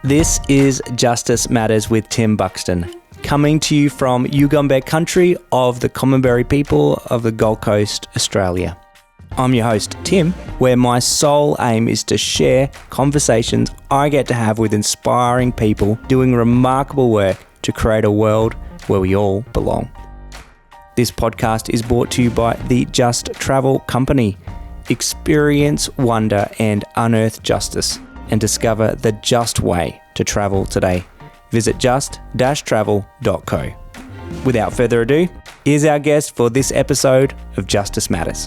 This is Justice Matters with Tim Buxton, coming to you from Yugambeh country of the Commonberry people of the Gold Coast, Australia. I'm your host, Tim, where my sole aim is to share conversations I get to have with inspiring people doing remarkable work to create a world where we all belong. This podcast is brought to you by the Just Travel Company. Experience wonder and unearth justice, and discover the just way to travel today. Visit just-travel.co. Without further ado, here's our guest for this episode of Justice Matters.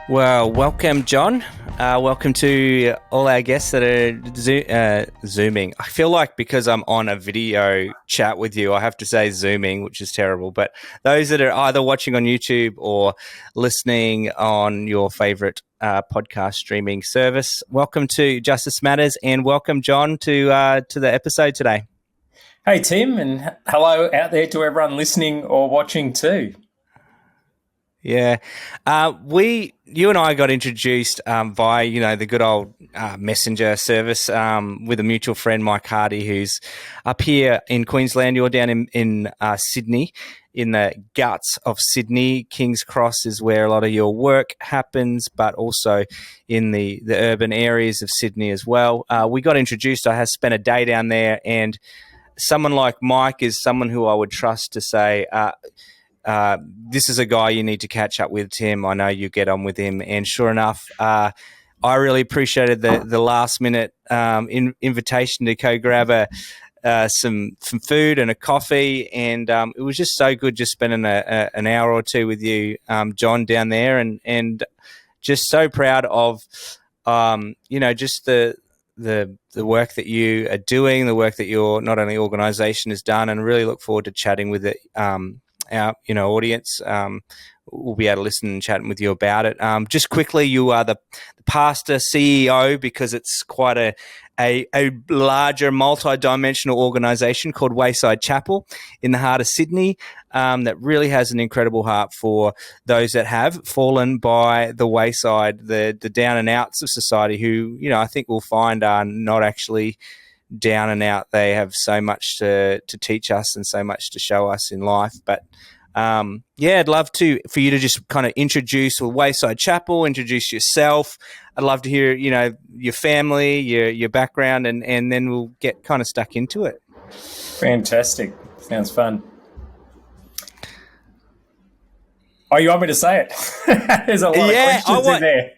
Well, welcome, Jon. Welcome to all our guests that are Zooming. I feel like because I'm on a video chat with you, I have to say Zooming, which is terrible. But those that are either watching on YouTube or listening on your favourite podcast streaming service, welcome to Justice Matters, and welcome, Jon, to the episode today. Hey, Tim, and hello out there to everyone listening or watching too. Yeah. You and I got introduced via, the good old messenger service with a mutual friend, Mike Hardy, who's up here in Queensland. You're down in Sydney, in the guts of Sydney. King's Cross is where a lot of your work happens, but also in the urban areas of Sydney as well. We got introduced. I have spent a day down there, and someone like Mike is someone who I would trust to say, this is a guy you need to catch up with, Tim. I know you get on with him. And sure enough, I really appreciated the last minute invitation to go grab some food and a coffee. And it was just so good just spending an hour or two with you, Jon, down there. And just so proud of, just the work that you are doing, the work that your not only organisation has done, and really look forward to chatting with it. Our audience will be able to listen and chat with you about it. Just quickly, you are the pastor CEO, because it's quite a larger multi-dimensional organisation called Wayside Chapel in the heart of Sydney that really has an incredible heart for those that have fallen by the wayside, the down and outs of society, who I think we'll find are not actually down and out. They have so much to teach us and so much to show us in life. But I'd love for you to just kind of introduce Wayside Chapel, introduce yourself. I'd love to hear your family, your background, and then we'll get kind of stuck into it. Fantastic. Sounds fun. Oh, you want me to say it? There's a lot of questions in there.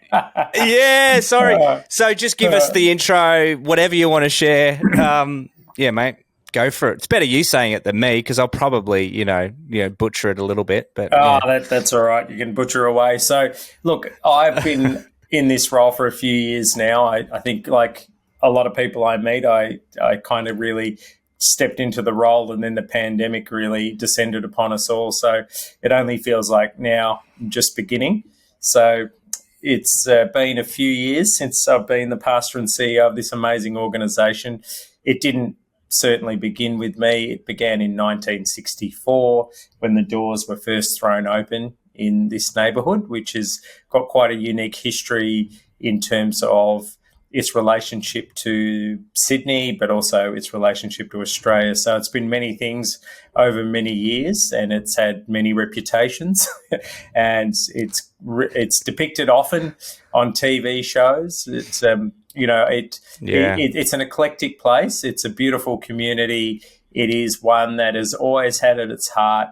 Yeah, sorry. So just give us the intro, whatever you want to share. Mate, go for it. It's better you saying it than me, because I'll probably, butcher it a little bit. But that's all right. You can butcher away. So, look, I've been in this role for a few years now. I think, like a lot of people I meet, I kind of really stepped into the role, and then the pandemic really descended upon us all. So it only feels like now I'm just beginning. So it's been a few years since I've been the pastor and CEO of this amazing organisation. It didn't certainly begin with me. It began in 1964 when the doors were first thrown open in this neighbourhood, which has got quite a unique history in terms of its relationship to Sydney, but also its relationship to Australia. So it's been many things over many years, and it's had many reputations, and it's depicted often on TV shows. It's it's an eclectic place. It's a beautiful community. It is one that has always had at its heart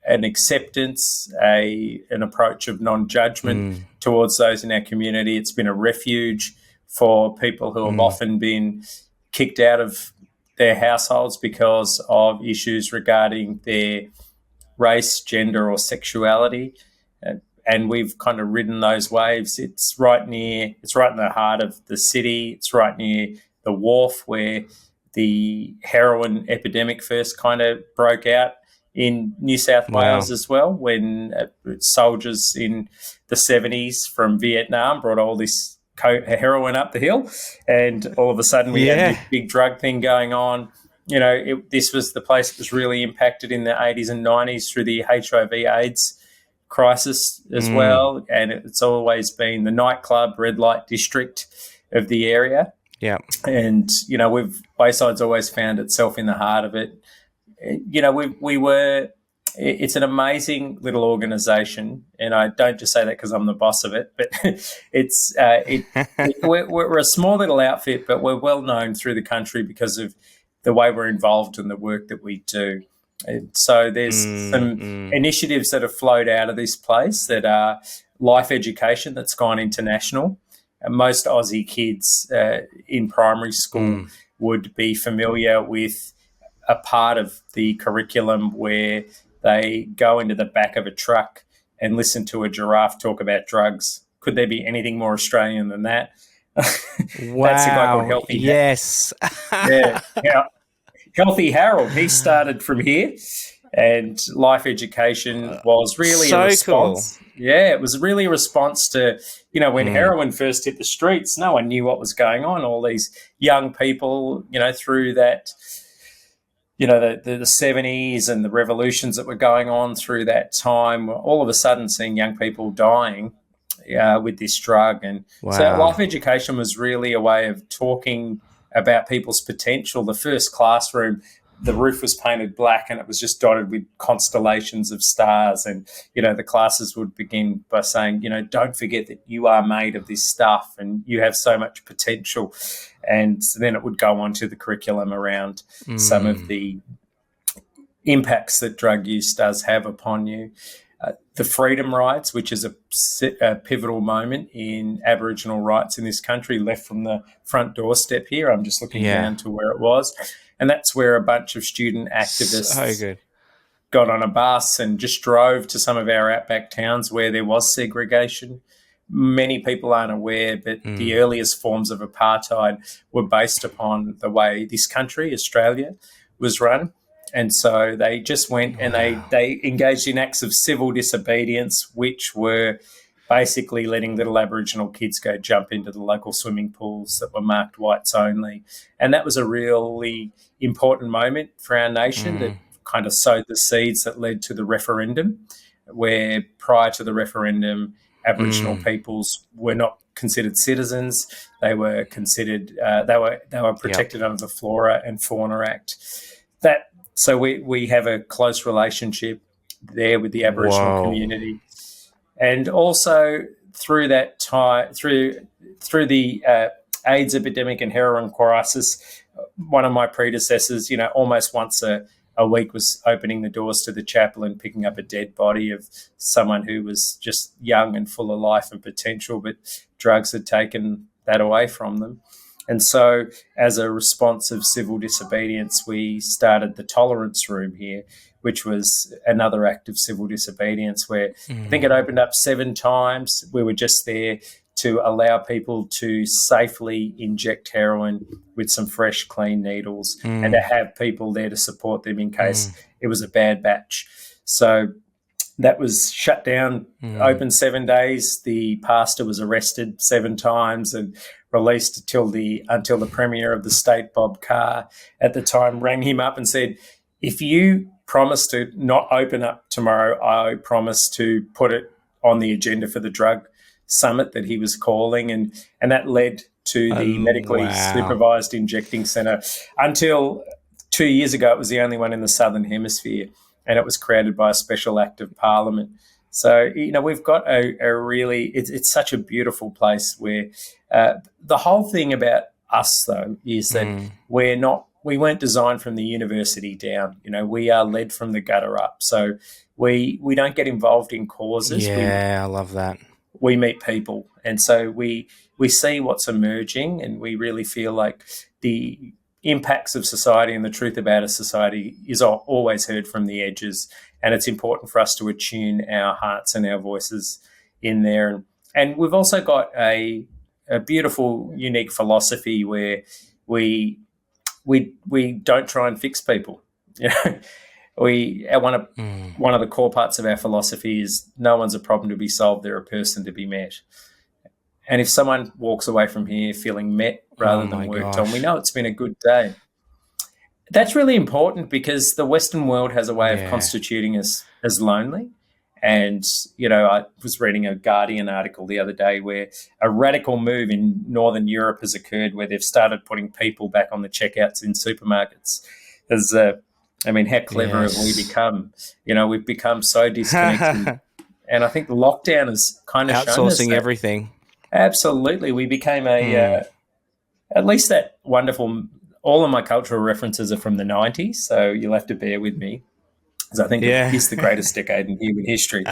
an acceptance, an approach of non-judgment towards those in our community. It's been a refuge for people who have often been kicked out of their households because of issues regarding their race, gender, or sexuality. And we've kind of ridden those waves. It's right in the heart of the city. It's right near the wharf where the heroin epidemic first kind of broke out in New South Wales as well, when soldiers in the 70s from Vietnam brought all this heroin up the hill, and all of a sudden we had this big drug thing going on. This was the place that was really impacted in the 80s and 90s through the HIV/AIDS crisis as well, and it's always been the nightclub, red light district of the area. Yeah. And, Wayside's always found itself in the heart of it. It's an amazing little organisation, and I don't just say that because I'm the boss of it, but we're a small little outfit, but we're well known through the country because of the way we're involved in the work that we do. And so there's some initiatives that have flowed out of this place that are life education that's gone international. And most Aussie kids in primary school would be familiar with a part of the curriculum where they go into the back of a truck and listen to a giraffe talk about drugs. Could there be anything more Australian than that? Wow. That's a guy called Healthy. Yes. Yeah. Healthy Harold. He started from here, and life education was really so a response. Cool. Yeah, it was really a response to, when heroin first hit the streets, no one knew what was going on. All these young people, through that, the 70s and the revolutions that were going on through that time, all of a sudden seeing young people dying with this drug. And so life education was really a way of talking about people's potential. The first classroom, the roof was painted black and it was just dotted with constellations of stars. And, the classes would begin by saying, don't forget that you are made of this stuff and you have so much potential. And then it would go on to the curriculum around some of the impacts that drug use does have upon you. The freedom rides, which is a pivotal moment in Aboriginal rights in this country, left from the front doorstep here. I'm just looking down to where it was. And that's where a bunch of student activists got on a bus and just drove to some of our outback towns where there was segregation. Many people aren't aware, but the earliest forms of apartheid were based upon the way this country, Australia, was run. And so they just went and they engaged in acts of civil disobedience, which were basically letting little Aboriginal kids go jump into the local swimming pools that were marked whites only. And that was a really important moment for our nation that kind of sowed the seeds that led to the referendum, where prior to the referendum, Aboriginal peoples were not considered citizens. They were considered they were protected under the Flora and Fauna Act. So we have a close relationship there with the Aboriginal community, and also through that time, through the AIDS epidemic and heroin crisis, one of my predecessors, almost once a week was opening the doors to the chapel and picking up a dead body of someone who was just young and full of life and potential, but drugs had taken that away from them. And so as a response of civil disobedience, we started the tolerance room here, which was another act of civil disobedience where I think it opened up 7 times. We were just there to allow people to safely inject heroin with some fresh, clean needles and to have people there to support them in case it was a bad batch. So that was shut down, open 7 days. The pastor was arrested 7 times and released until the Premier of the state, Bob Carr, at the time rang him up and said, if you promise to not open up tomorrow, I promise to put it on the agenda for the drug summit that he was calling. And that led to the medically supervised injecting centre. Until 2 years ago, it was the only one in the Southern Hemisphere, and it was created by a special act of Parliament. So, we've got a really, it's such a beautiful place where the whole thing about us, though, is that we weren't designed from the university down. We are led from the gutter up. So we don't get involved in causes. Yeah, I love that. We meet people. And so we see what's emerging, and we really feel like the impacts of society and the truth about a society is always heard from the edges. And it's important for us to attune our hearts and our voices in there. And we've also got a beautiful, unique philosophy where we don't try and fix people. One of the core parts of our philosophy is no one's a problem to be solved; they're a person to be met. And if someone walks away from here feeling met rather than worked on, we know it's been a good day. That's really important because the Western world has a way of constituting us as lonely. And, you know, I was reading a Guardian article the other day where a radical move in Northern Europe has occurred where they've started putting people back on the checkouts in supermarkets. There's I mean, how clever have we become? You know, we've become so disconnected. And I think the lockdown has kind of shown us Outsourcing that. everything. Absolutely. We became at least that wonderful, all of my cultural references are from the 90s, so you'll have to bear with me, because I think it is the greatest decade in human history.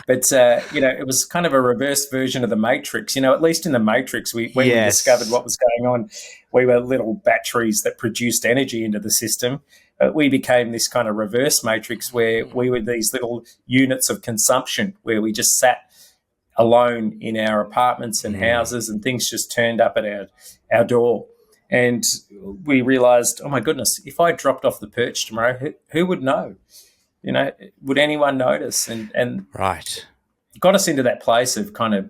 But, you know, it was kind of a reverse version of the Matrix. You know, at least in the Matrix, when we discovered what was going on, we were little batteries that produced energy into the system. But we became this kind of reverse Matrix where we were these little units of consumption where we just sat alone in our apartments and houses, and things just turned up at our door. And we realised, oh, my goodness, if I dropped off the perch tomorrow, who would know? You know, would anyone notice? And right, got us into that place of kind of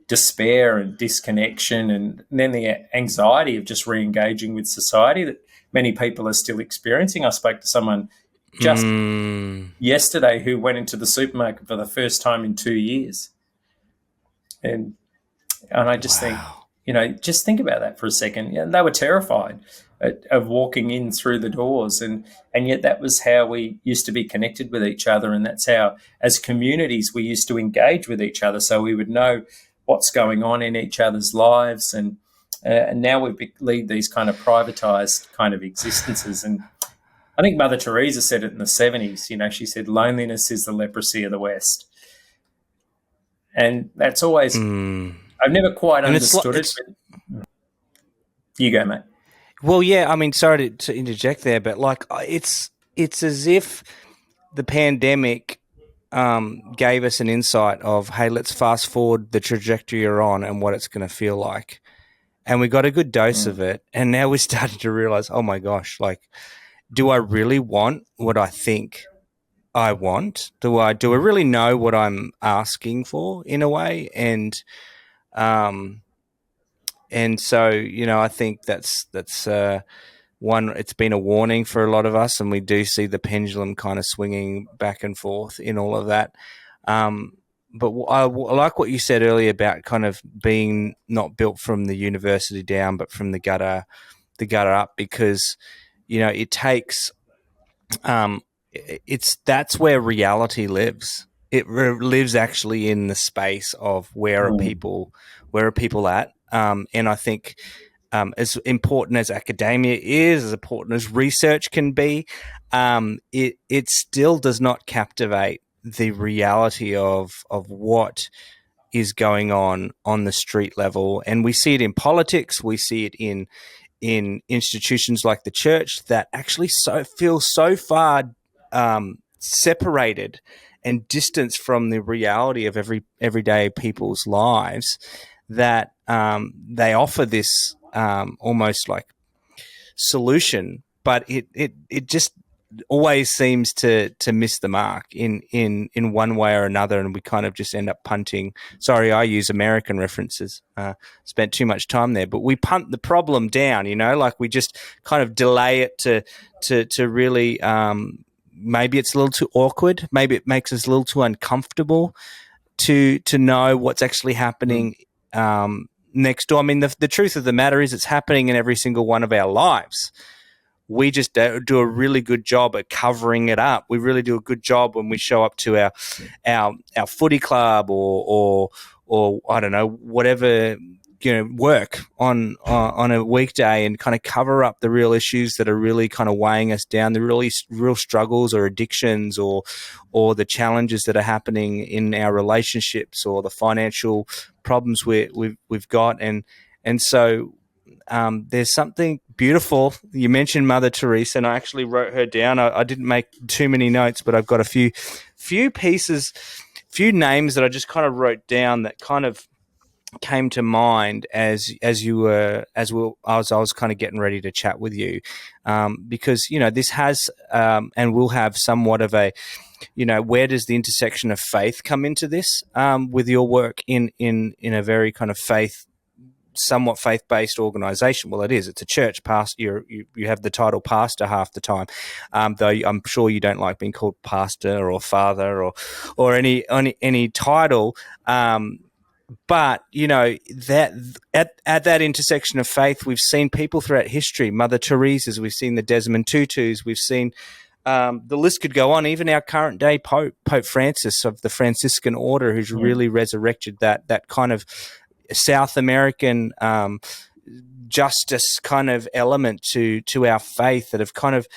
despair and disconnection, and then the anxiety of just re-engaging with society that many people are still experiencing. I spoke to someone just yesterday who went into the supermarket for the first time in 2 years. And I just think, you know, just think about that for a second. Yeah, they were terrified of walking in through the doors, and yet that was how we used to be connected with each other, and that's how, as communities, we used to engage with each other, so we would know what's going on in each other's lives, and now we lead these kind of privatized kind of existences. And I think Mother Teresa said it in the 70s. You know, she said, loneliness is the leprosy of the West. And that's always, I've never quite understood it. But you go, mate. Well, yeah, I mean, sorry to interject there, but like it's as if the pandemic gave us an insight of, hey, let's fast forward the trajectory you're on and what it's going to feel like. And we got a good dose of it. And now we're starting to realize, oh my gosh, like, do I really want what I think I want? Do I really know what I'm asking for in a way? And so, you know, I think that's one. It's been a warning for a lot of us, and we do see the pendulum kind of swinging back and forth in all of that. But I like what you said earlier about kind of being not built from the university down, but from the gutter up, because, you know, it takes. That's where reality lives. It lives actually in the space of where are people at, and I think as important as academia is, as important as research can be, it still does not captivate the reality of what is going on the street level. And we see it in politics, we see it in institutions like the church that actually feel so far separated and distanced from the reality of everyday people's lives that they offer this almost like solution, but it just always seems to miss the mark in one way or another, and we kind of just end up punting. Sorry, I use American references. Spent too much time there, but we punt the problem down. You know, like we just kind of delay it to really. Maybe it's a little too awkward. Maybe it makes us a little too uncomfortable to know what's actually happening next door. I mean, the truth of the matter is, it's happening in every single one of our lives. We just do a really good job at covering it up. We really do a good job when we show up to our footy club or I don't know, whatever, you know, work on a weekday, and kind of cover up the real issues that are really kind of weighing us down, the real struggles or addictions or the challenges that are happening in our relationships, or the financial problems we've got, and so. There's something beautiful. You mentioned Mother Teresa, and I actually wrote her down. I didn't make too many notes, but I've got a few pieces, few names that I just kind of wrote down that kind of came to mind as I was kind of getting ready to chat with you, because, you know, this has and will have somewhat of a, you know, where does the intersection of faith come into this with your work in a very kind of faith somewhat faith-based organisation. Well, it is. It's a church. You have the title pastor half the time, though I'm sure you don't like being called pastor or father or any title. But that at that intersection of faith, we've seen people throughout history, Mother Teresa's, we've seen the Desmond Tutus, we've seen the list could go on. Even our current day Pope Francis of the Franciscan Order, who's really resurrected that kind of South American justice kind of element to our faith, that have kind of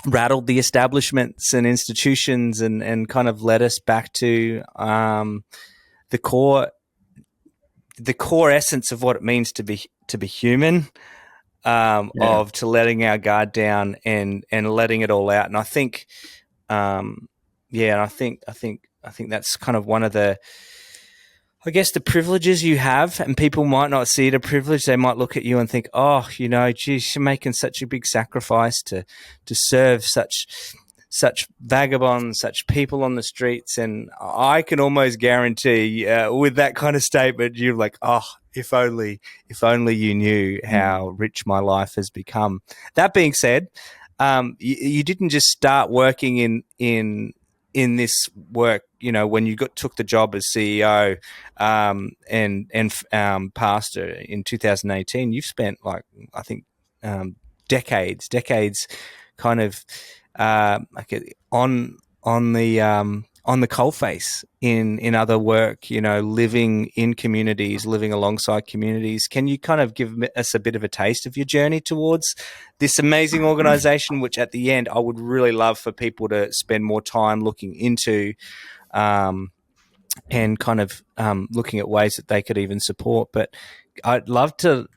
rattled the establishments and institutions and kind of led us back to the core essence of what it means to be human, of to letting our guard down and letting it all out. And I think, and I think that's kind of one of the, I guess, the privileges you have, and people might not see it a privilege. They might look at you and think, oh, geez, you're making such a big sacrifice to serve such vagabonds, such people on the streets. And I can almost guarantee with that kind of statement, you're like, oh, if only you knew how rich my life has become. That being said, you didn't just start working in this work, when you took the job as CEO and pastor in 2018. You've spent I think decades kind of on the coalface in other work, living in communities, living alongside communities. Can you kind of give us a bit of a taste of your journey towards this amazing organisation, which at the end I would really love for people to spend more time looking into, and kind of looking at ways that they could even support. But I'd love to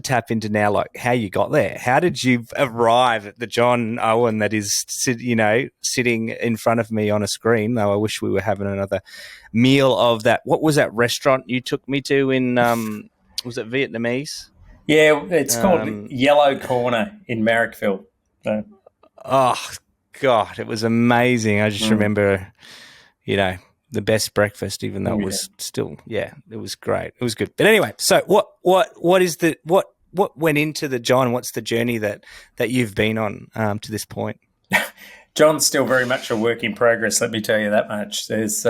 tap into now, how you got there. How did you arrive at the Jon Owen that is, sitting in front of me on a screen? Though I wish we were having another meal of that. What was that restaurant you took me to in? Was it Vietnamese? Yeah, it's called Yellow Corner in Marrickville. So. Oh God, it was amazing. I just remember, the best breakfast, even though it was still, it was great. It was good. But anyway, so what is what went into the Jon? What's the journey that you've been on to this point? Jon's still very much a work in progress, let me tell you that much. There's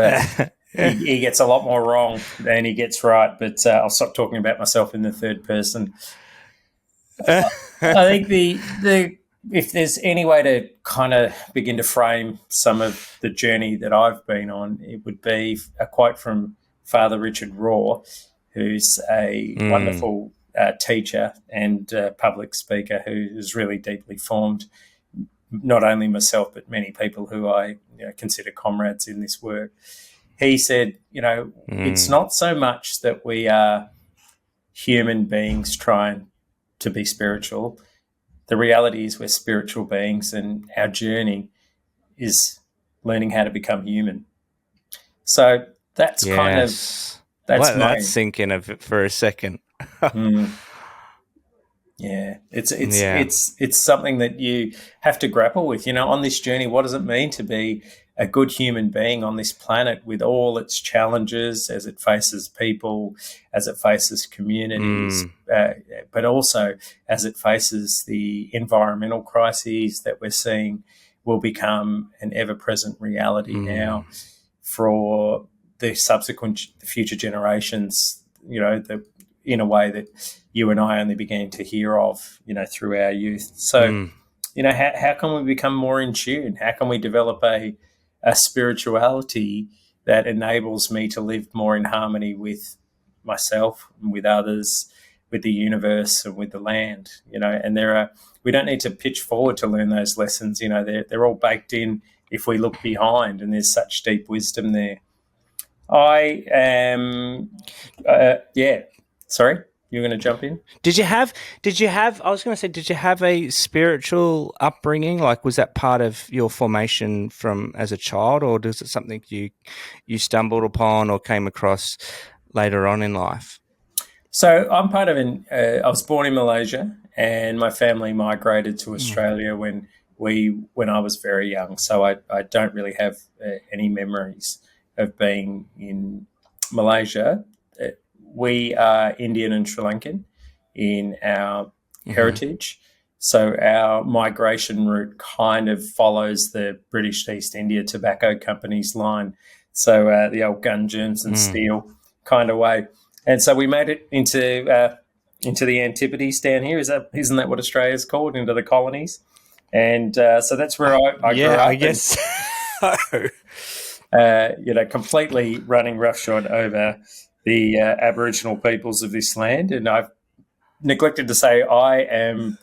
he gets a lot more wrong than he gets right, but I'll stop talking about myself in the third person. I think the if there's any way to kind of begin to frame some of the journey that I've been on, it would be a quote from Father Richard Raw, who's a wonderful teacher and public speaker who has really deeply formed not only myself but many people who I consider comrades in this work. He said, it's not so much that we are human beings trying to be spiritual. The reality is we're spiritual beings, and our journey is learning how to become human. So that's kind of that's thinking of it for a second. Yeah, it's something that you have to grapple with. On this journey, what does it mean to be a good human being on this planet with all its challenges as it faces people, as it faces communities, but also as it faces the environmental crises that we're seeing will become an ever-present reality now for the future generations, in a way that you and I only began to hear of, through our youth. So, how can we become more in tune? How can we develop a spirituality that enables me to live more in harmony with myself and with others, with the universe and with the land, and we don't need to pitch forward to learn those lessons. They're all baked in if we look behind, and there's such deep wisdom there. I am, sorry, you're going to jump in? Did you have, I was going to say, did you have a spiritual upbringing? Was that part of your formation from as a child, or is it something you stumbled upon or came across later on in life? So I'm part of I was born in Malaysia, and my family migrated to Australia when I was very young. So I don't really have any memories of being in Malaysia. we are Indian and Sri Lankan in our heritage. So our migration route kind of follows the British East India Tobacco Company's line. So the old gun, germs and steel kind of way. And so we made it into the Antipodes down here. Isn't that what Australia's called? Into the colonies. And so that's where I grew up. I guess so. Completely running roughshod over the Aboriginal peoples of this land. And I've neglected to say I'm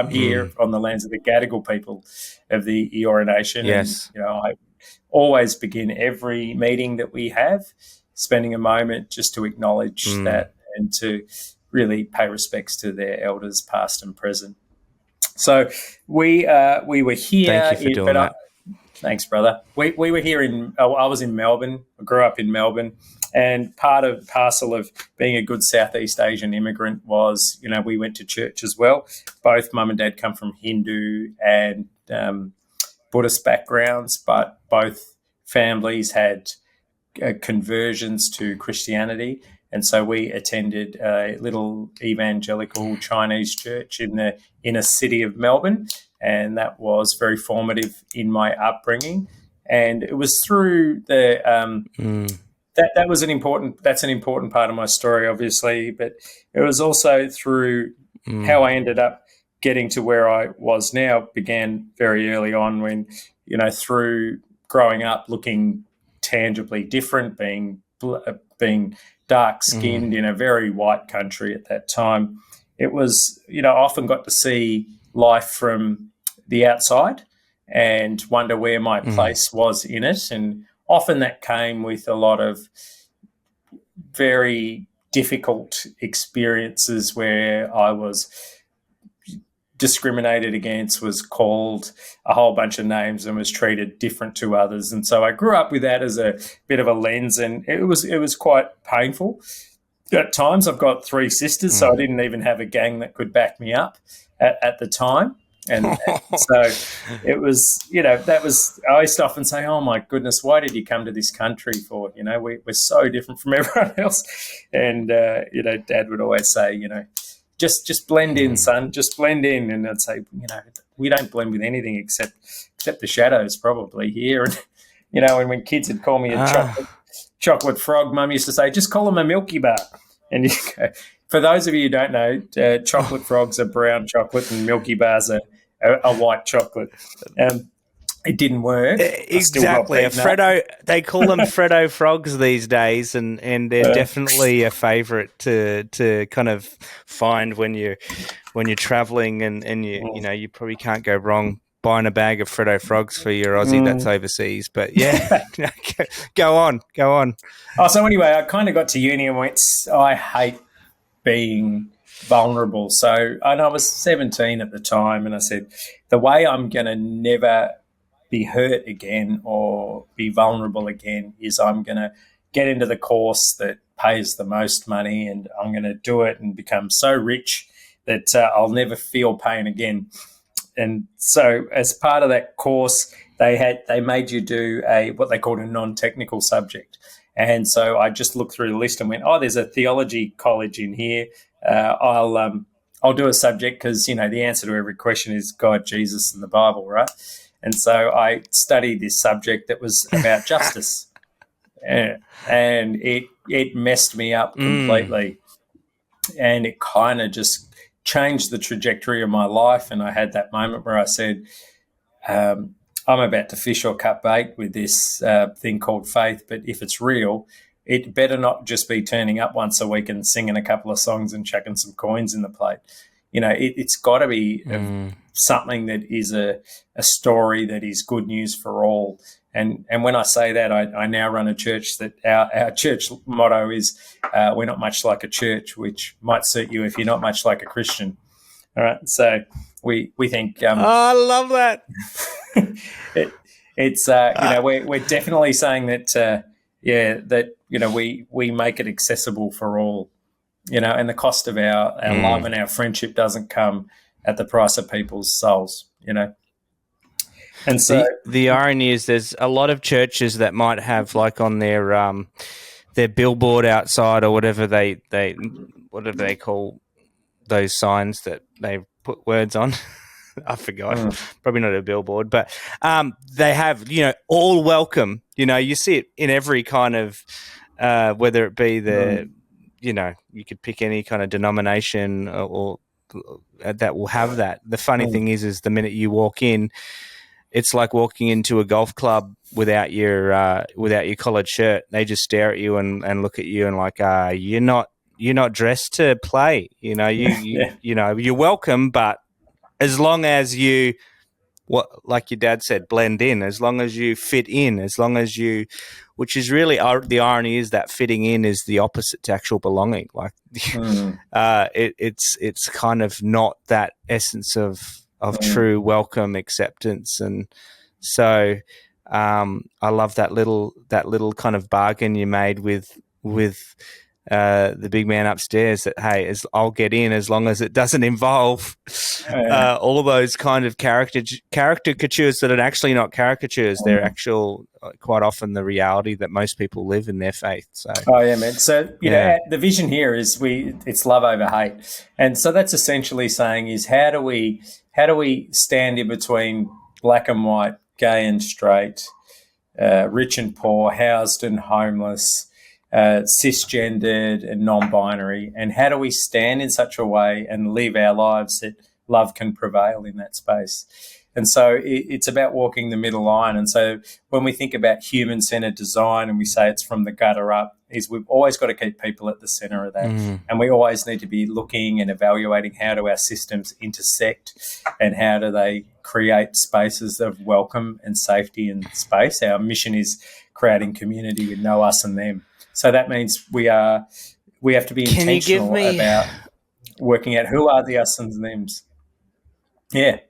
here on the lands of the Gadigal people of the Eora Nation. Yes. And, I always begin every meeting that we have spending a moment just to acknowledge that and to really pay respects to their elders, past and present. So we were here. Thank you for doing that. Thanks, brother. We were here I was in Melbourne. I grew up in Melbourne. And parcel of being a good Southeast Asian immigrant was, we went to church as well. Both mum and dad come from Hindu and Buddhist backgrounds, but both families had conversions to Christianity. And so we attended a little evangelical Chinese church in the inner city of Melbourne. And that was very formative in my upbringing. And it was through the... That's an important part of my story, obviously, but it was also through how I ended up getting to where I was now. Began very early on when, through growing up looking tangibly different, being dark-skinned in a very white country at that time. It was, I often got to see life from the outside and wonder where my place was in it. And often that came with a lot of very difficult experiences where I was discriminated against, was called a whole bunch of names and was treated different to others. And so I grew up with that as a bit of a lens, and it was quite painful. At times I've got 3 sisters, so I didn't even have a gang that could back me up at the time. And so it was, I used to often say, oh, my goodness, why did you come to this country for? We're so different from everyone else. And, Dad would always say, just blend in, son, just blend in. And I'd say, we don't blend with anything except the shadows probably here. And, and when kids would call me a chocolate frog, Mum used to say, just call them a Milky Bar. And for those of you who don't know, chocolate frogs are brown chocolate and Milky Bars are a white chocolate. It didn't work. Exactly. They call them Freddo frogs these days, and they're definitely a favourite to kind of find when you're travelling, and you probably can't go wrong buying a bag of Freddo frogs for your Aussie that's overseas. But yeah, go on. Oh, so anyway, I kind of got to uni and went, I hate being vulnerable. And I was 17 at the time, and I said, the way I'm going to never be hurt again or be vulnerable again is I'm going to get into the course that pays the most money, and I'm going to do it and become so rich that I'll never feel pain again. And so as part of that course, they made you do what they called a non-technical subject. And so I just looked through the list and went, oh, there's a theology college in here. I'll do a subject because, the answer to every question is God, Jesus, and the Bible, right? And so I studied this subject that was about justice. And it messed me up completely. And it kind of just changed the trajectory of my life. And I had that moment where I said, I'm about to fish or cut bait with this thing called faith, but if it's real, it better not just be turning up once a week and singing a couple of songs and chucking some coins in the plate. It's got to be something that is a story that is good news for all. And when I say that, I now run a church that our church motto is we're not much like a church, which might suit you if you're not much like a Christian. All right, so we think. I love that. It's we're definitely saying that we make it accessible for all, and the cost of our love and our friendship doesn't come at the price of people's souls, And so the irony is there's a lot of churches that might have like on their their billboard outside or whatever they call those signs that they put words on. I forgot. Probably not a billboard, but they have, all welcome. You see it in every kind of, whether it be you could pick any kind of denomination or that will have that. The funny thing is the minute you walk in, it's like walking into a golf club without your collared shirt. They just stare at you and look at you and like, you're not dressed to play. You're welcome, but as long as you, like your dad said, blend in, as long as you fit in, as long as you, which is really the irony is that fitting in is the opposite to actual belonging. Like, it's kind of not that essence of true welcome, acceptance, and so I love that little kind of bargain you made with the big man upstairs, that hey, I'll get in as long as it doesn't involve all of those kind of caricatures that are actually not caricatures. They're actual, quite often, the reality that most people live in their faith. So man. So the vision here is it's love over hate, and so that's essentially saying is how do we stand in between black and white, gay and straight, rich and poor, housed and homeless, cisgendered and non-binary, and how do we stand in such a way and live our lives that love can prevail in that space? And so it's about walking the middle line. And so when we think about human-centered design and we say it's from the gutter up, is we've always got to keep people at the center of that. And we always need to be looking and evaluating how do our systems intersect and how do they create spaces of welcome and safety and space. Our mission is creating community with no us and them. So that means we have to be intentional about working out who are the us and thems. Yeah.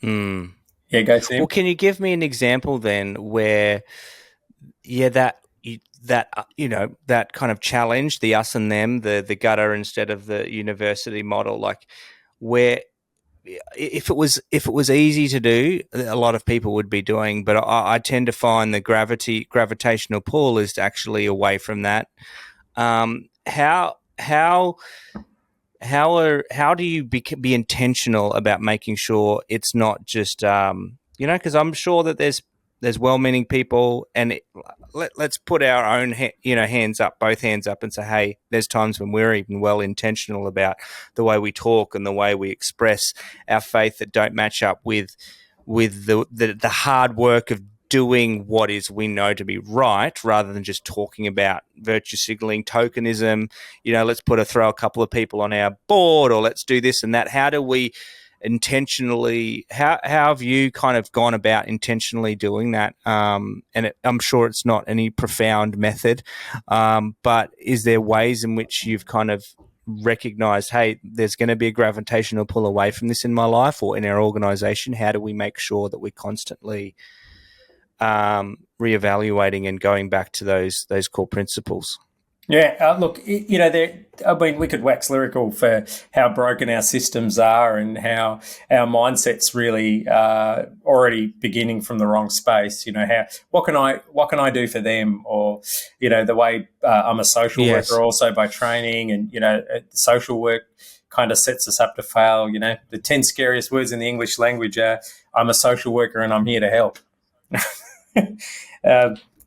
Yeah, go Tim. Well, can you give me an example then where, that kind of challenge, the us and them, the gutter instead of the university model, like where if it was easy to do, a lot of people would be doing, but I tend to find the gravitational pull is actually away from that. How do you be intentional about making sure it's not just because I'm sure that there's well-meaning people, and let's put our own hands up, both hands up, and say, hey, there's times when we're even well intentional about the way we talk and the way we express our faith that don't match up with the hard work of doing what is we know to be right, rather than just talking about virtue signaling, tokenism. Let's throw a couple of people on our board, or let's do this and that. How do we intentionally? How have you kind of gone about intentionally doing that? I'm sure it's not any profound method, but is there ways in which you've kind of recognized, hey, there's going to be a gravitational pull away from this in my life or in our organization? How do we make sure that we're constantly reevaluating and going back to those core principles? Yeah, look, we could wax lyrical for how broken our systems are and how our mindset's really already beginning from the wrong space. What can I do for them? Or the way I'm a social worker also by training, and social work kind of sets us up to fail. The 10 scariest words in the English language are I'm a social worker and I'm here to help.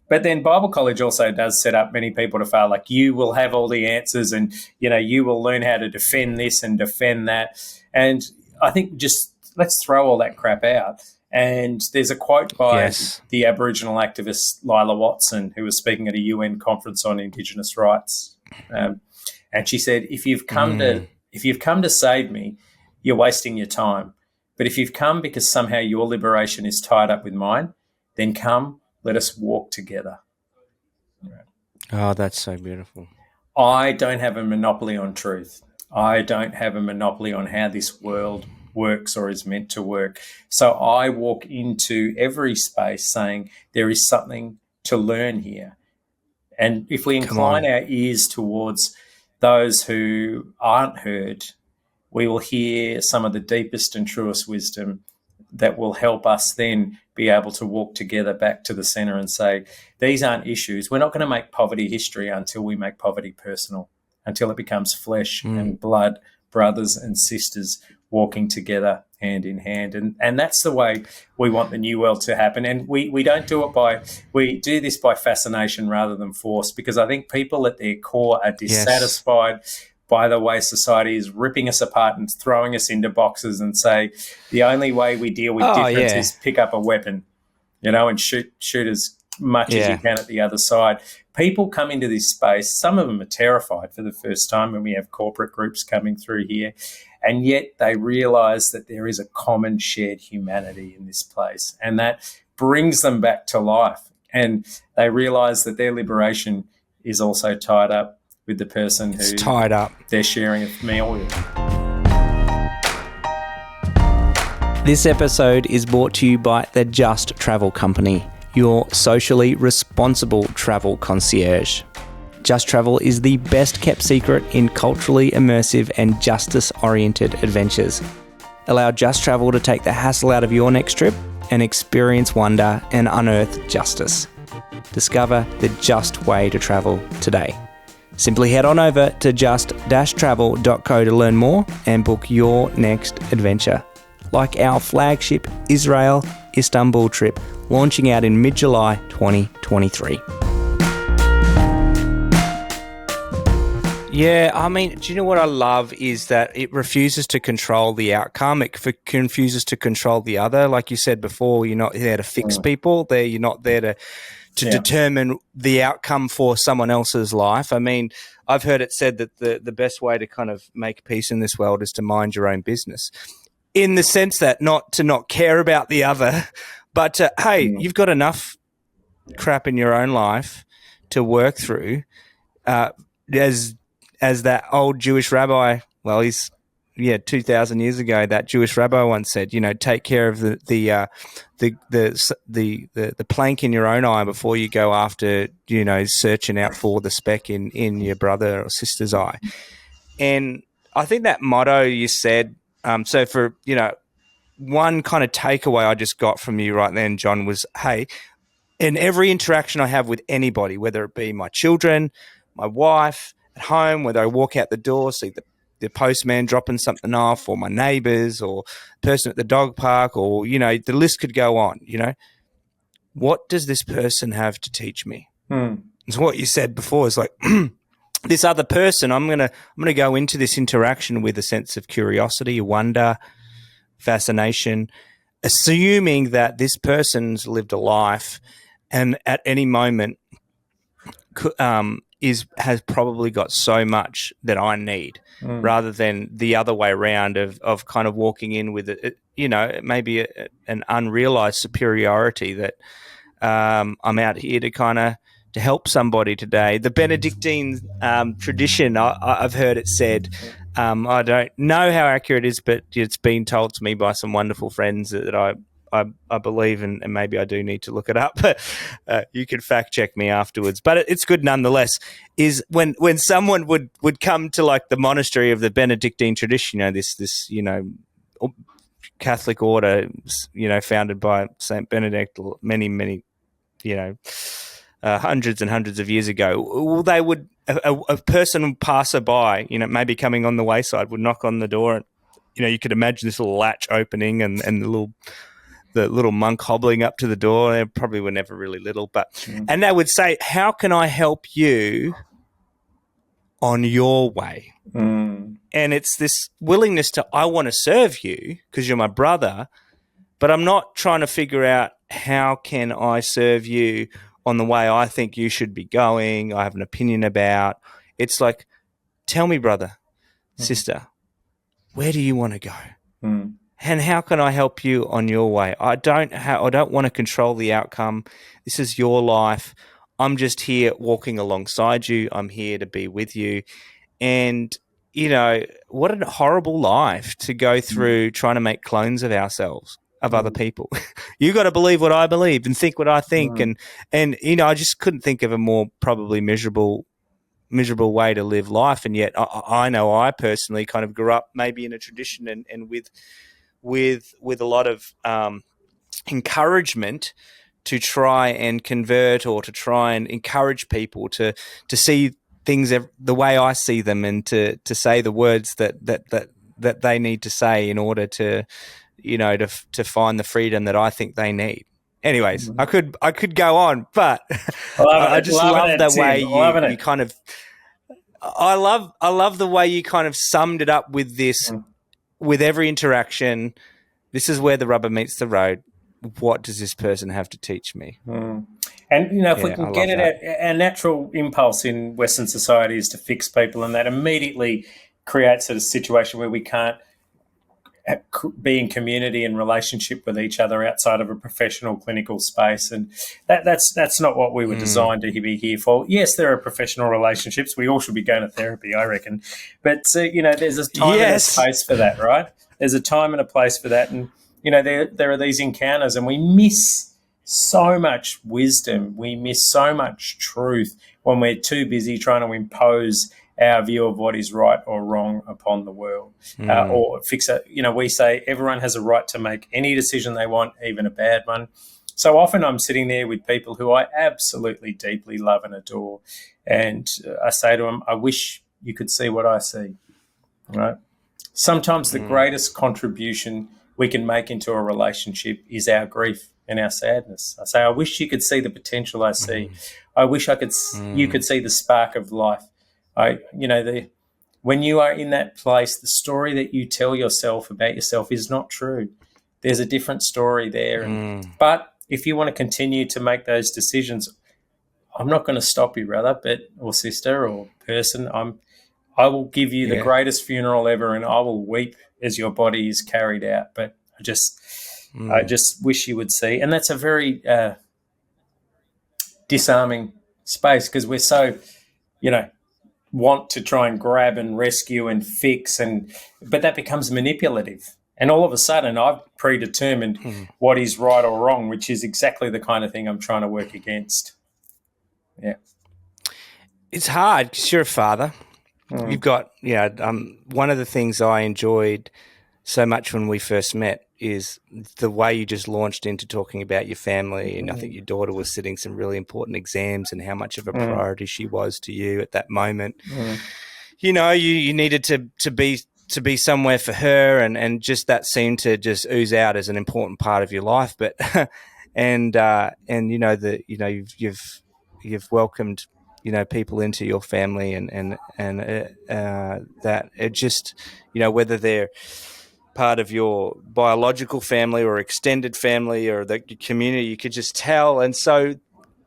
But then Bible college also does set up many people to fail. Like, you will have all the answers, and you will learn how to defend this and defend that. And I think just let's throw all that crap out. And there's a quote by the Aboriginal activist Lila Watson, who was speaking at a UN conference on Indigenous rights, and she said, "If you've come to save me, you're wasting your time. But if you've come because somehow your liberation is tied up with mine, then come, let us walk together." Oh, that's so beautiful. I don't have a monopoly on truth. I don't have a monopoly on how this world works or is meant to work. So I walk into every space saying there is something to learn here. And if we incline our ears towards those who aren't heard, we will hear some of the deepest and truest wisdom that will help us then be able to walk together back to the centre and say, these aren't issues. We're not going to make poverty history until we make poverty personal, until it becomes flesh and blood, brothers and sisters walking together hand in hand. And that's the way we want the new world to happen. And we don't do it we do this by fascination rather than force, because I think people at their core are dissatisfied by the way society is ripping us apart and throwing us into boxes and say the only way we deal with difference is pick up a weapon, and shoot as much as you can at the other side. People come into this space, some of them are terrified for the first time when we have corporate groups coming through here, and yet they realise that there is a common shared humanity in this place, and that brings them back to life. And they realise that their liberation is also tied up with the person who they're sharing a meal with. This episode is brought to you by the Just Travel Company, your socially responsible travel concierge. Just Travel is the best kept secret in culturally immersive and justice-oriented adventures. Allow Just Travel to take the hassle out of your next trip and experience wonder and unearth justice. Discover the just way to travel today. Simply head on over to just-travel.co to learn more and book your next adventure, like our flagship Israel Istanbul trip launching out in mid-July 2023. Yeah, I mean, do you know what I love is that it refuses to control the outcome. It refuses to control the other. Like you said before, you're not there to fix people. You're not there to determine the outcome for someone else's life. I mean, I've heard it said that the best way to kind of make peace in this world is to mind your own business, in the sense that not to care about the other, but you've got enough crap in your own life to work through. As that old Jewish rabbi, 2,000 years ago, that Jewish rabbi once said, take care of the plank in your own eye before you go after, searching out for the speck in your brother or sister's eye. And I think that motto you said, so for, one kind of takeaway I just got from you right then, Jon, was, hey, in every interaction I have with anybody, whether it be my children, my wife, at home, whether I walk out the door, see the postman dropping something off, or my neighbours, or person at the dog park, or, the list could go on, What does this person have to teach me? It's what you said before. It's like, this other person, I'm gonna go into this interaction with a sense of curiosity, wonder, fascination, assuming that this person's lived a life and at any moment has probably got so much that I need, rather than the other way around of kind of walking in with maybe an unrealized superiority that I'm out here to help somebody today. The Benedictine tradition, I've heard it said, I don't know how accurate it is, but it's been told to me by some wonderful friends that I believe, and maybe I do need to look it up, but you can fact check me afterwards. But it's good nonetheless, is when someone would come to like the monastery of the Benedictine tradition, this Catholic order, founded by Saint Benedict many hundreds and hundreds of years ago. Well, they would a person passerby, maybe coming on the wayside, would knock on the door, and you could imagine this little latch opening and the little monk hobbling up to the door. They probably were never really little, and they would say, "How can I help you on your way?" And it's this willingness to, I want to serve you because you're my brother, but I'm not trying to figure out how can I serve you on the way I think you should be going, I have an opinion about. It's like, tell me, brother, sister, where do you want to go? And how can I help you on your way? I don't want to control the outcome. This is your life. I'm just here walking alongside you. I'm here to be with you. And, what a horrible life to go through trying to make clones of ourselves, of other people. You got to believe what I believe and think what I think. And I just couldn't think of a more probably miserable way to live life. And yet I know I personally kind of grew up maybe in a tradition and with with a lot of encouragement to try and convert, or to try and encourage people to see things the way I see them, and to say the words that they need to say in order to, to find the freedom that I think they need. Anyways, I could go on, but I just love the way you kind of. I love the way you kind of summed it up with this. With every interaction, this is where the rubber meets the road. What does this person have to teach me? And, if we can get it at our natural impulse in Western society is to fix people, and that immediately creates a situation where we can't be in community and relationship with each other outside of a professional clinical space. And that's not what we were designed to be here for. Yes, there are professional relationships. We all should be going to therapy, I reckon. But, there's a time and a place for that, right? There's a time and a place for that. And, there are these encounters, and we miss so much wisdom. We miss so much truth when we're too busy trying to impose our view of what is right or wrong upon the world, or fix it. We say everyone has a right to make any decision they want, even a bad one. So often I'm sitting there with people who I absolutely deeply love and adore, and I say to them, I wish you could see what I see, right? Sometimes the greatest contribution we can make into a relationship is our grief and our sadness. I say, I wish you could see the potential I see. I wish you could see the spark of life. When you are in that place, the story that you tell yourself about yourself is not true. There's a different story there. But if you want to continue to make those decisions, I'm not going to stop you, brother, or sister, or person. I will give you the greatest funeral ever, and I will weep as your body is carried out. But I just wish you would see. And that's a very disarming space, because we're so, want to try and grab and rescue and fix, but that becomes manipulative. And all of a sudden I've predetermined what is right or wrong, which is exactly the kind of thing I'm trying to work against. Yeah. It's hard because you're a father. You've got, one of the things I enjoyed so much when we first met is the way you just launched into talking about your family. And I think your daughter was sitting some really important exams, and how much of a priority she was to you at that moment. You needed to be somewhere for her, and just that seemed to just ooze out as an important part of your life. But you've welcomed people into your family, and that it just, whether they're part of your biological family or extended family or the community, you could just tell. And so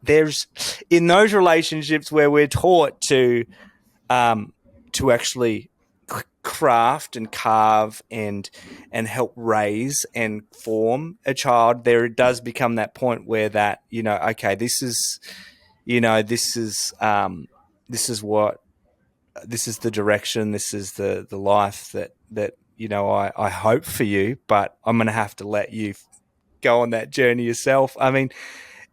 there's, in those relationships where we're taught to actually craft and carve and help raise and form a child, there does become that point where that, okay, this is the direction, this is the life that I hope for you, but I'm going to have to let you go on that journey yourself. I mean,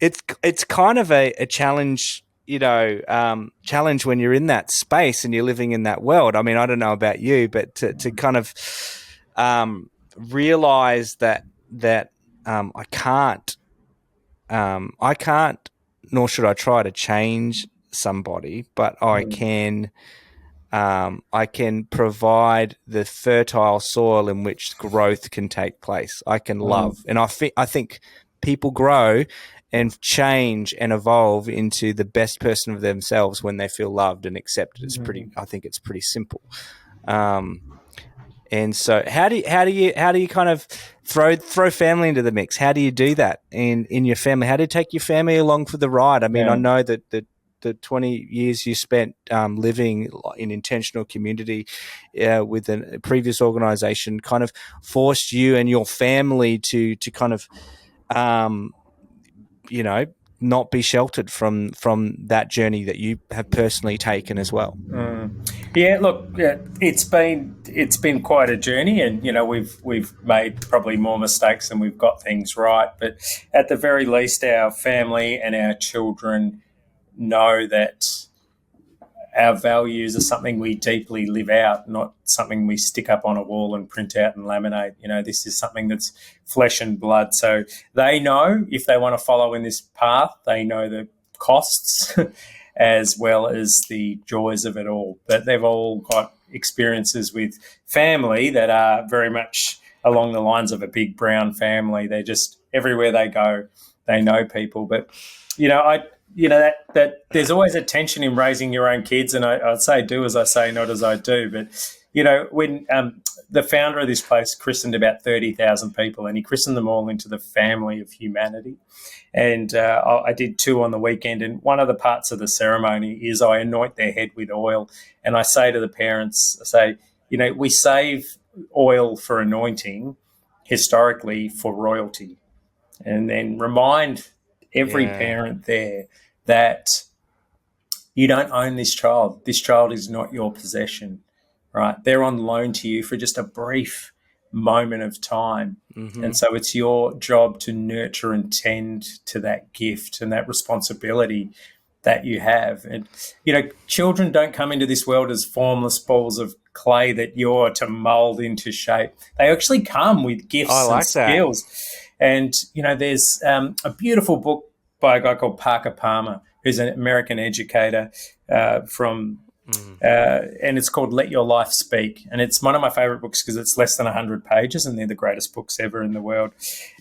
it's kind of a challenge, challenge when you're in that space and you're living in that world. I mean, I don't know about you, but to kind of realize that I can't, nor should I try to change somebody, but I can provide the fertile soil in which growth can take place. I can love, and I think people grow and change and evolve into the best person of themselves when they feel loved and accepted. I think it's pretty simple. And so how do you kind of throw family into the mix? How do you do that in your family? How do you take your family along for the ride? I mean, I know that the 20 years you spent living in intentional community with a previous organisation kind of forced you and your family to kind of not be sheltered from that journey that you have personally taken as well. Yeah, look, it's been quite a journey, and we've made probably more mistakes than we've got things right. But at the very least, our family and our children know that our values are something we deeply live out, not something we stick up on a wall and print out and laminate. This is something that's flesh and blood. So they know if they want to follow in this path, they know the costs as well as the joys of it all. But they've all got experiences with family that are very much along the lines of a big brown family. They're just everywhere they go, they know people. But that there's always a tension in raising your own kids, and I'd say do as I say, not as I do. But when the founder of this place christened about 30,000 people, and he christened them all into the family of humanity. And I did 2 on the weekend, and one of the parts of the ceremony is I anoint their head with oil, and I say to the parents, we save oil for anointing historically for royalty, and then remind every parent there that you don't own this child. This child is not your possession, right? They're on loan to you for just a brief moment of time. Mm-hmm. And so it's your job to nurture and tend to that gift and that responsibility that you have. And, children don't come into this world as formless balls of clay that you're to mold into shape. They actually come with gifts and skills. And, there's a beautiful book by a guy called Parker Palmer, who's an American educator and it's called Let Your Life Speak. And it's one of my favorite books because it's less than 100 pages and they're the greatest books ever in the world.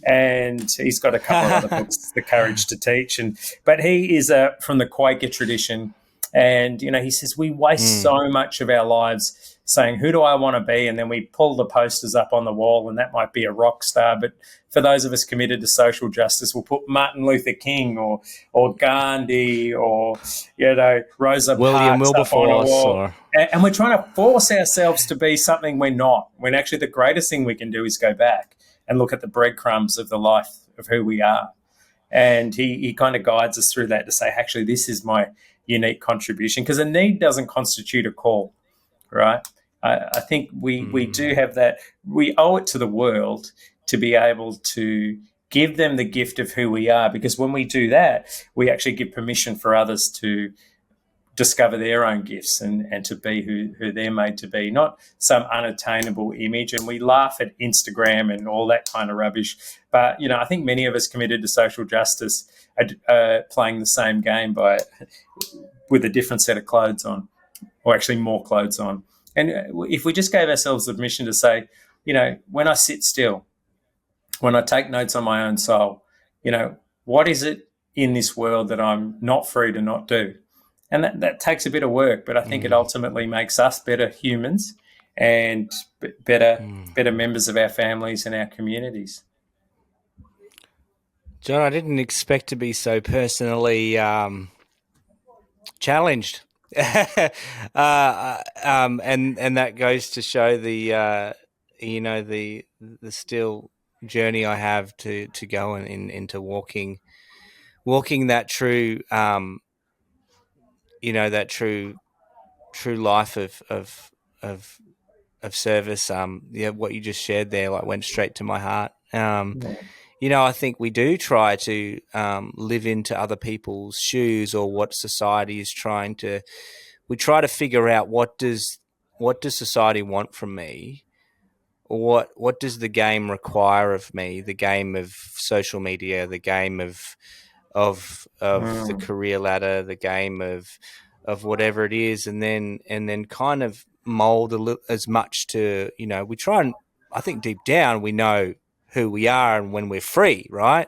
And he's got a couple of other books, The Courage to Teach. But he is from the Quaker tradition. And, he says we waste so much of our lives saying, who do I want to be? And then we pull the posters up on the wall, and that might be a rock star. But for those of us committed to social justice, we'll put Martin Luther King or Gandhi or, Rosa William Parks up on a wall. Wilberforce. And we're trying to force ourselves to be something we're not, when actually the greatest thing we can do is go back and look at the breadcrumbs of the life of who we are. And he kind of guides us through that to say, actually, this is my unique contribution, because a need doesn't constitute a call, right? I think we do have that. We owe it to the world to be able to give them the gift of who we are, because when we do that, we actually give permission for others to discover their own gifts and to be who they're made to be, not some unattainable image. And we laugh at Instagram and all that kind of rubbish. But, I think many of us committed to social justice are playing the same game with a different set of clothes on, or actually more clothes on. And if we just gave ourselves the permission to say, when I sit still, when I take notes on my own soul, what is it in this world that I'm not free to not do? And that takes a bit of work, but I think it ultimately makes us better humans and better members of our families and our communities. Jon, I didn't expect to be so personally challenged. And that goes to show the still journey I have to go into walking that true that true life of service. What you just shared there went straight to my heart. I think we do try to live into other people's shoes, or what society is trying to. We try to figure out what does society want from me, or what does the game require of me? The game of social media, the game of the career ladder, the game of whatever it is, and then kind of mold a little as much to we try and I think deep down we know who we are and when we're free, right?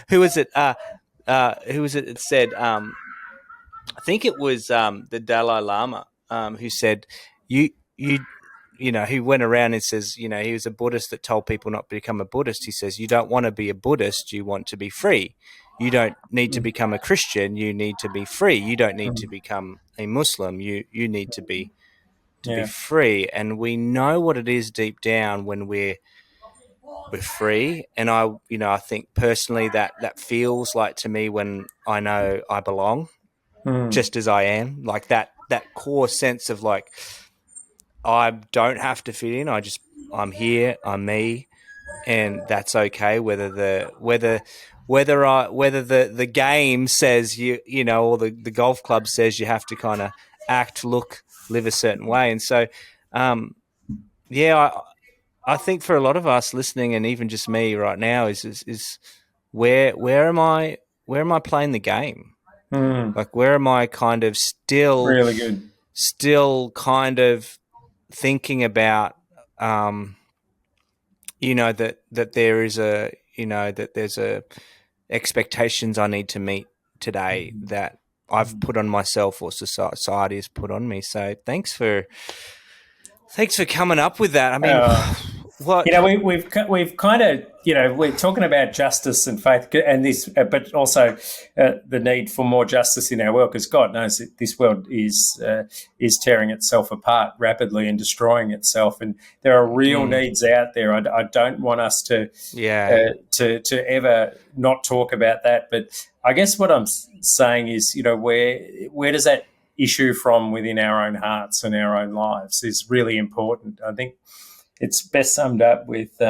Who is it? Who was it that said? I think it was the Dalai Lama who said, "Who went around and says, he was a Buddhist that told people not to become a Buddhist. He says, you don't want to be a Buddhist, you want to be free. You don't need to become a Christian, you need to be free. You don't need to become a Muslim, you need to be free." And we know what it is deep down when we're free. And I think personally that feels like to me when I know I belong, just as I am, like that core sense of like, I don't have to fit in. I'm here, I'm me, and that's okay. Whether the game says or the golf club says you have to kind of act, look, live a certain way. And so, yeah, I think for a lot of us listening, and even just me right now, is where am I playing the game? Like, where am I kind of Really good. still kind of thinking about, that there is that there's a expectations I need to meet today that I've put on myself or society has put on me. So thanks for coming up with that. I mean, what? We've kind of, we're talking about justice and faith and this, but also the need for more justice in our world, because God knows that this world is tearing itself apart rapidly and destroying itself, and there are real needs out there. I don't want us to ever not talk about that, but I guess what I'm saying is, where does that issue from within our own hearts and our own lives is really important. I think it's best summed up with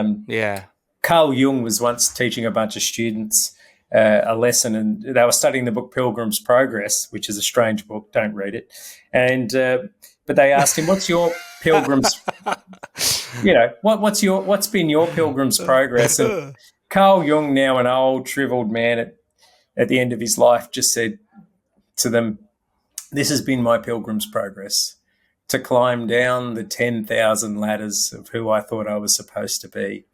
Carl Jung was once teaching a bunch of students a lesson, and they were studying the book Pilgrim's Progress, which is a strange book. Don't read it. And but they asked him, "What's your pilgrim's? What's been your pilgrim's progress?" And Carl Jung, now an old, shriveled man at the end of his life, just said to them, "This has been my pilgrim's progress, to climb down the 10,000 ladders of who I thought I was supposed to be,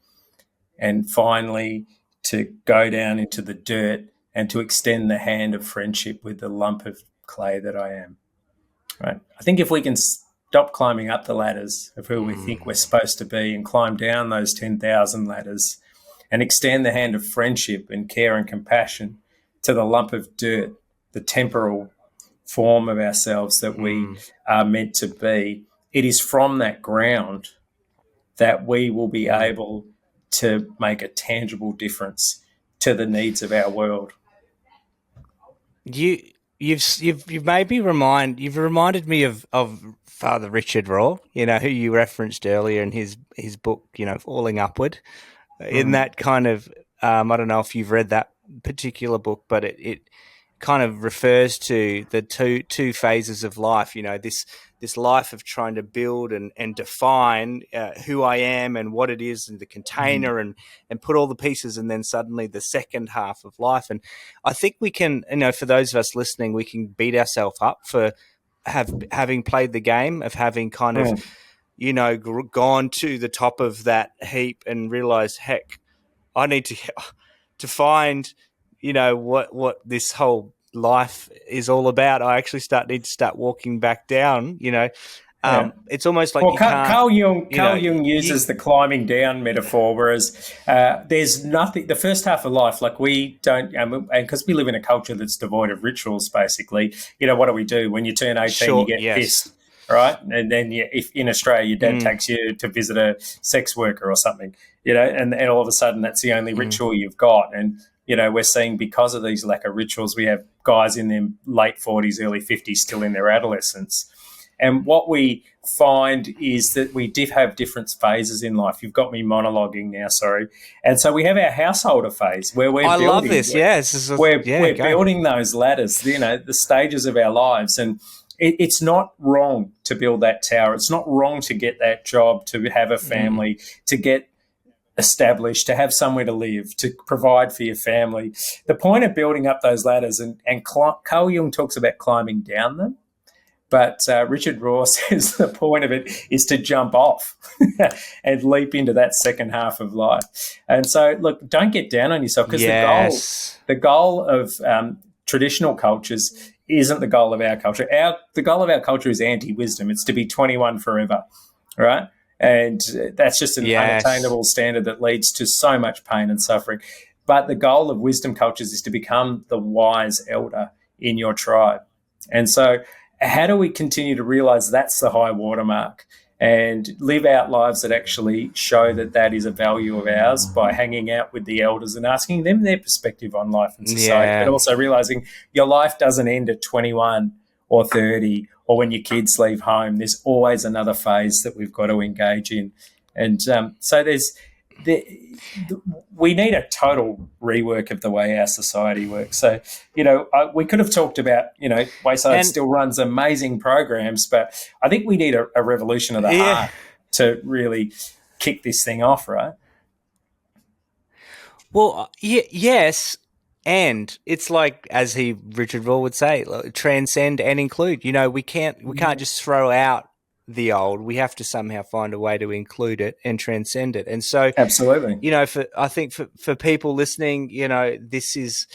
and finally to go down into the dirt and to extend the hand of friendship with the lump of clay that I am." Right? I think if we can stop climbing up the ladders of who we think we're supposed to be and climb down those 10,000 ladders and extend the hand of friendship and care and compassion to the lump of dirt, the temporal form of ourselves that we are meant to be, it is from that ground that we will be able to make a tangible difference to the needs of our world. You've made me reminded me of Father Richard Rohr, who you referenced earlier in his book, Falling Upward. In that kind of, I don't know if you've read that particular book, but it kind of refers to the two phases of life. This life of trying to build and define who I am and what it is in the container and put all the pieces, and then suddenly the second half of life. And I think we can, for those of us listening, we can beat ourselves up for having played the game of having kind of, gone to the top of that heap and realized, heck, I need to find, what this whole life is all about. I actually need to start walking back down. It's almost like Carl Jung uses the climbing down metaphor, whereas there's nothing. The first half of life, like we don't, and because we live in a culture that's devoid of rituals. Basically, what do we do when you turn 18? You get pissed. Right, and then if in Australia your dad takes you to visit a sex worker or something, and all of a sudden that's the only ritual you've got. And we're seeing, because of these lack of rituals, we have guys in their late 40s, early 50s still in their adolescence. And what we find is that we have different phases in life. You've got me monologuing now, sorry. And so we have our householder phase where we're building. I love this, yes. We're building those ladders, the stages of our lives. And it's not wrong to build that tower. It's not wrong to get that job, to have a family, to get established, to have somewhere to live, to provide for your family. The point of building up those ladders, and Carl Jung talks about climbing down them, but Richard Rohr says the point of it is to jump off and leap into that second half of life. And so, look, don't get down on yourself, because the goal of traditional cultures isn't the goal of our culture. The goal of our culture is anti-wisdom. It's to be 21 forever, right? And that's just an unattainable standard that leads to so much pain and suffering. But the goal of wisdom cultures is to become the wise elder in your tribe. And so how do we continue to realize that's the high watermark and live out lives that actually show that is a value of ours, by hanging out with the elders and asking them their perspective on life and society, but also realizing your life doesn't end at 21 or 30 or when your kids leave home. There's always another phase that we've got to engage in. And so we need a total rework of the way our society works. So, we could have talked about, Wayside And still runs amazing programs, but I think we need a revolution of the yeah, heart to really kick this thing off, right? well, yes, and it's like, as Richard Raw would say, like, transcend and include. We can't just throw out the old. We have to somehow find a way to include it and transcend it. And so, Absolutely. I think for people listening, this is,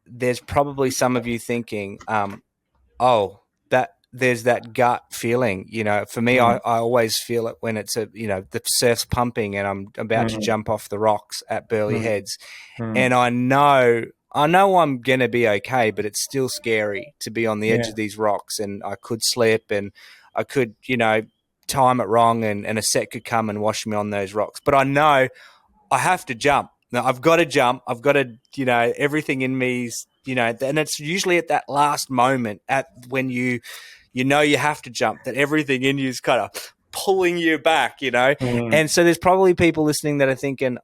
there's probably some of you thinking, oh, that there's that gut feeling. For me, I, Mm, I always feel it when it's the surf's pumping and I'm about to mm, jump off the rocks at Burley mm, Heads, mm. and I know I'm gonna be okay, but it's still scary to be on the edge Yeah. of these rocks, and I could slip, and I could time it wrong, and a set could come and wash me on those rocks. But I know I have to jump. Now, I've got to jump. I've got to, everything in me's, and it's usually at that last moment, at when you have to jump, that everything in you is kind of pulling you back. Mm, And so there's probably people listening that are thinking,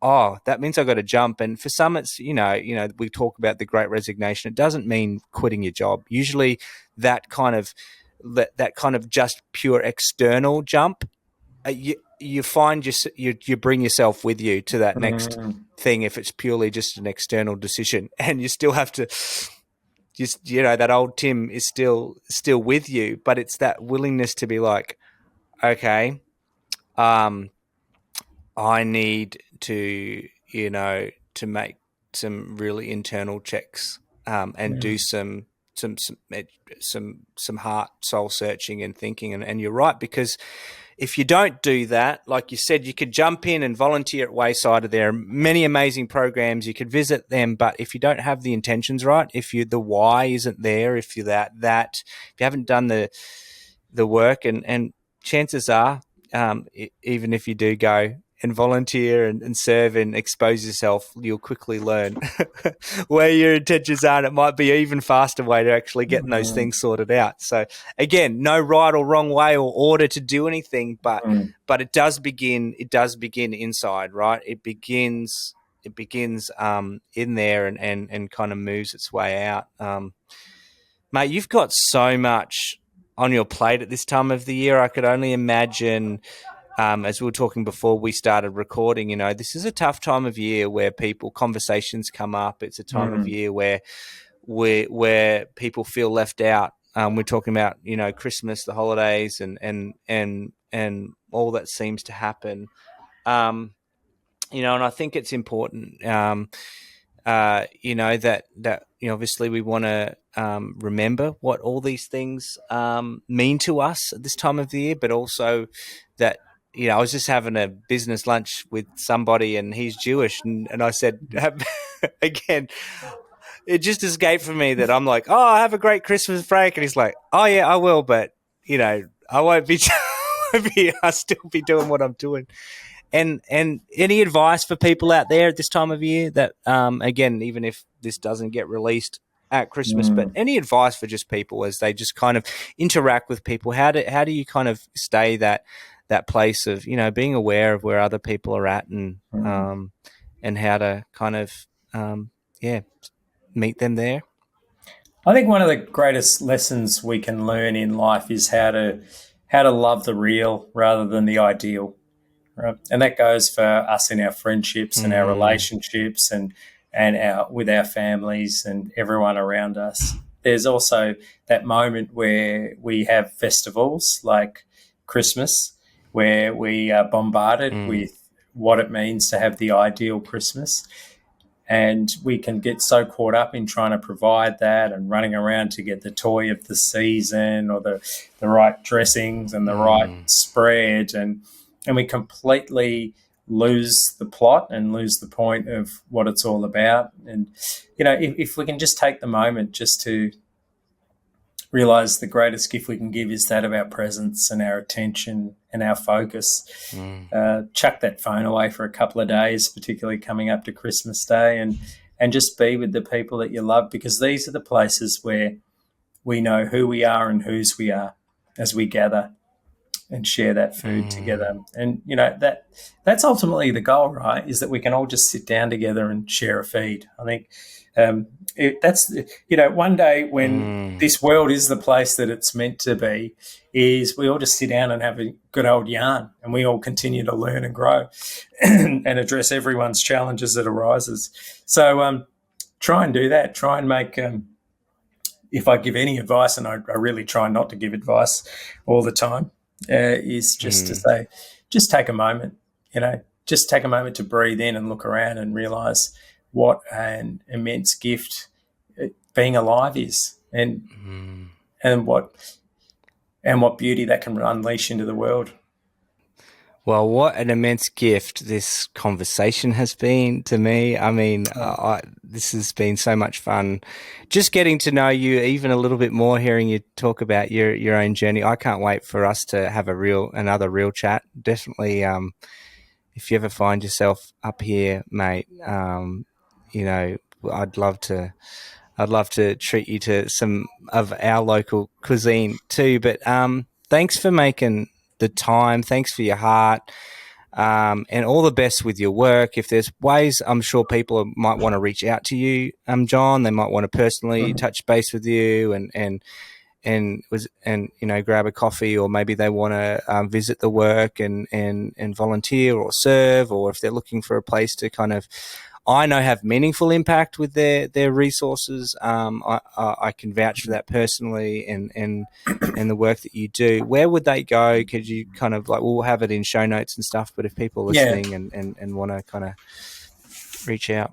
oh, that means I've got to jump. And for some, it's, we talk about the great resignation. It doesn't mean quitting your job. Usually that kind of, that kind of just pure external jump, you find you bring yourself with you to that next mm, thing, if it's purely just an external decision, and you still have to just, that old Tim is still with you, but it's that willingness to be like, okay, um I need to, to make some really internal checks, and do mm, some heart soul searching and thinking. And you're right, because if you don't do that, like you said, you could jump in and volunteer at Wayside. There are many amazing programs. You could visit them, but if you don't have the intentions right, if the why isn't there, if you if you haven't done the work, and chances are, even if you do go and volunteer and serve and expose yourself, you'll quickly learn where your intentions are. And it might be an even faster way to actually getting those mm, things sorted out. So again, no right or wrong way or order to do anything, but mm. it does begin. It does begin inside, right? It begins. In there, and kind of moves its way out. Mate, you've got so much on your plate at this time of the year. I could only imagine, as we were talking before we started recording, this is a tough time of year where conversations come up. It's a time of Mm. year where people feel left out. We're talking about, Christmas, the holidays, and all that seems to happen. And I think it's important, that obviously we want to remember what all these things mean to us at this time of the year, but also that, I was just having a business lunch with somebody, and he's Jewish, and I said, again, it just escaped from me that I'm like, oh, have a great Christmas break, and he's like, oh yeah, I will, but I won't be. I'll still be doing what I'm doing. And any advice for people out there at this time of year, that, again, even if this doesn't get released at Christmas, but Mm. any advice for just people as they just kind of interact with people? How do you kind of stay that place of, being aware of where other people are at, Mm. and how to kind of, yeah, meet them there? I think one of the greatest lessons we can learn in life is how to love the real rather than the ideal, right? And that goes for us in our friendships and our Mm, relationships, and our with our families and everyone around us. There's also that moment where we have festivals like Christmas, where we are bombarded mm, with what it means to have the ideal Christmas. And we can get so caught up in trying to provide that and running around to get the toy of the season, or the right dressings and the right mm, spread, and we completely lose the plot and lose the point of what it's all about. And if we can just take the moment just to realize the greatest gift we can give is that of our presence and our attention and our focus. mm, Chuck that phone away for a couple of days, particularly coming up to Christmas Day, and just be with the people that you love, because these are the places where we know who we are and whose we are as we gather. and share that food together. And, that's ultimately the goal, right, is that we can all just sit down together and share a feed. I think that's, one day when this world is the place that it's meant to be, is we all just sit down and have a good old yarn, and we all continue to learn and grow and address everyone's challenges that arises. So try and do that. Try and make, if I give any advice, and I really try not to give advice all the time, is just to say, just take a moment, just take a moment to breathe in and look around and realise what an immense gift being alive is, and what beauty that can unleash into the world. Well, what an immense gift this conversation has been to me. I mean, this has been so much fun. Just getting to know you even a little bit more, hearing you talk about your own journey. I can't wait for us to have another real chat. Definitely, if you ever find yourself up here, mate, I'd love to treat you to some of our local cuisine too. But thanks for making the time. Thanks for your heart, and all the best with your work. If there's ways, I'm sure people might want to reach out to you, Jon. They might want to personally touch base with you and grab a coffee, or maybe they want to visit the work and volunteer or serve, or if they're looking for a place to kind of, I know, have meaningful impact with their resources. I can vouch for that personally, and the work that you do. Where would they go? Could you kind of we'll have it in show notes and stuff, but if people are listening and want to kind of reach out.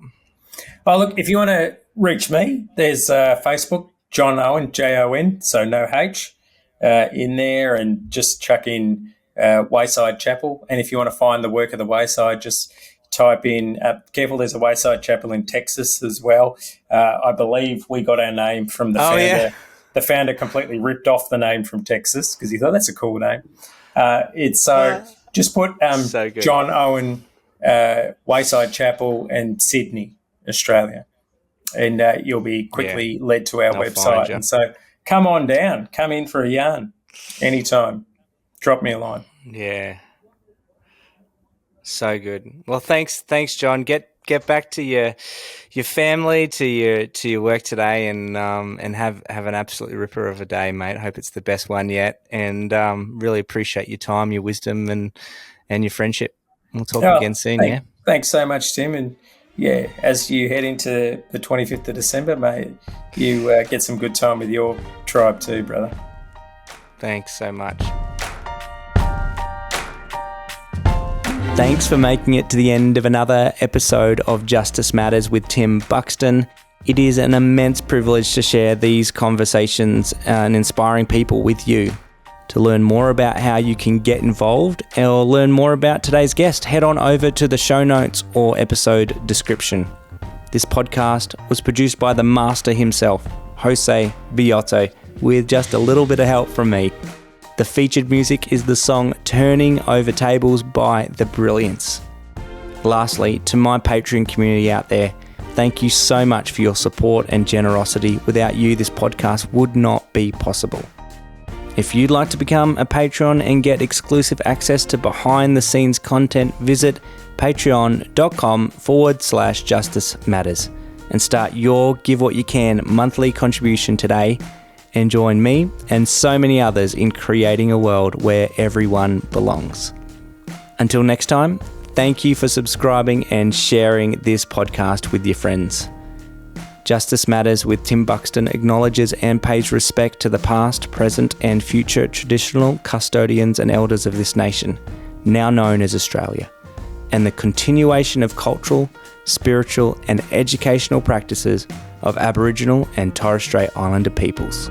Oh, look, if you want to reach me, there's Facebook, Jon Owen, Jon, so no H in there, and just chuck in Wayside Chapel. And if you want to find the work of the Wayside, just type in, careful, there's a Wayside Chapel in Texas as well. I believe we got our name from the founder. Yeah. The founder completely ripped off the name from Texas because he thought that's a cool name. Just put Jon Owen, Wayside Chapel and Sydney, Australia, and you'll be quickly led to our website. And so come on down, come in for a yarn anytime. Drop me a line. Yeah. So good. Well, thanks, Jon. Get back to your family, to your work today, and have an absolutely ripper of a day, mate. Hope it's the best one yet, and really appreciate your time, your wisdom, and your friendship. We'll talk again soon. Thanks so much, Tim, and as you head into the 25th of December, mate, you get some good time with your tribe too, brother. Thanks so much. Thanks for making it to the end of another episode of Justice Matters with Tim Buxton. It is an immense privilege to share these conversations and inspiring people with you. To learn more about how you can get involved or learn more about today's guest, head on over to the show notes or episode description. This podcast was produced by the master himself, Jose Villotto, with just a little bit of help from me. The featured music is the song Turning Over Tables by The Brilliance. Lastly, to my Patreon community out there, thank you so much for your support and generosity. Without you, this podcast would not be possible. If you'd like to become a Patreon and get exclusive access to behind the scenes content, visit patreon.com/Justice Matters and start your Give What You Can monthly contribution today, and join me and so many others in creating a world where everyone belongs. Until next time, thank you for subscribing and sharing this podcast with your friends. Justice Matters with Tim Buxton acknowledges and pays respect to the past, present and future traditional custodians and elders of this nation, now known as Australia, and the continuation of cultural, spiritual and educational practices of Aboriginal and Torres Strait Islander peoples.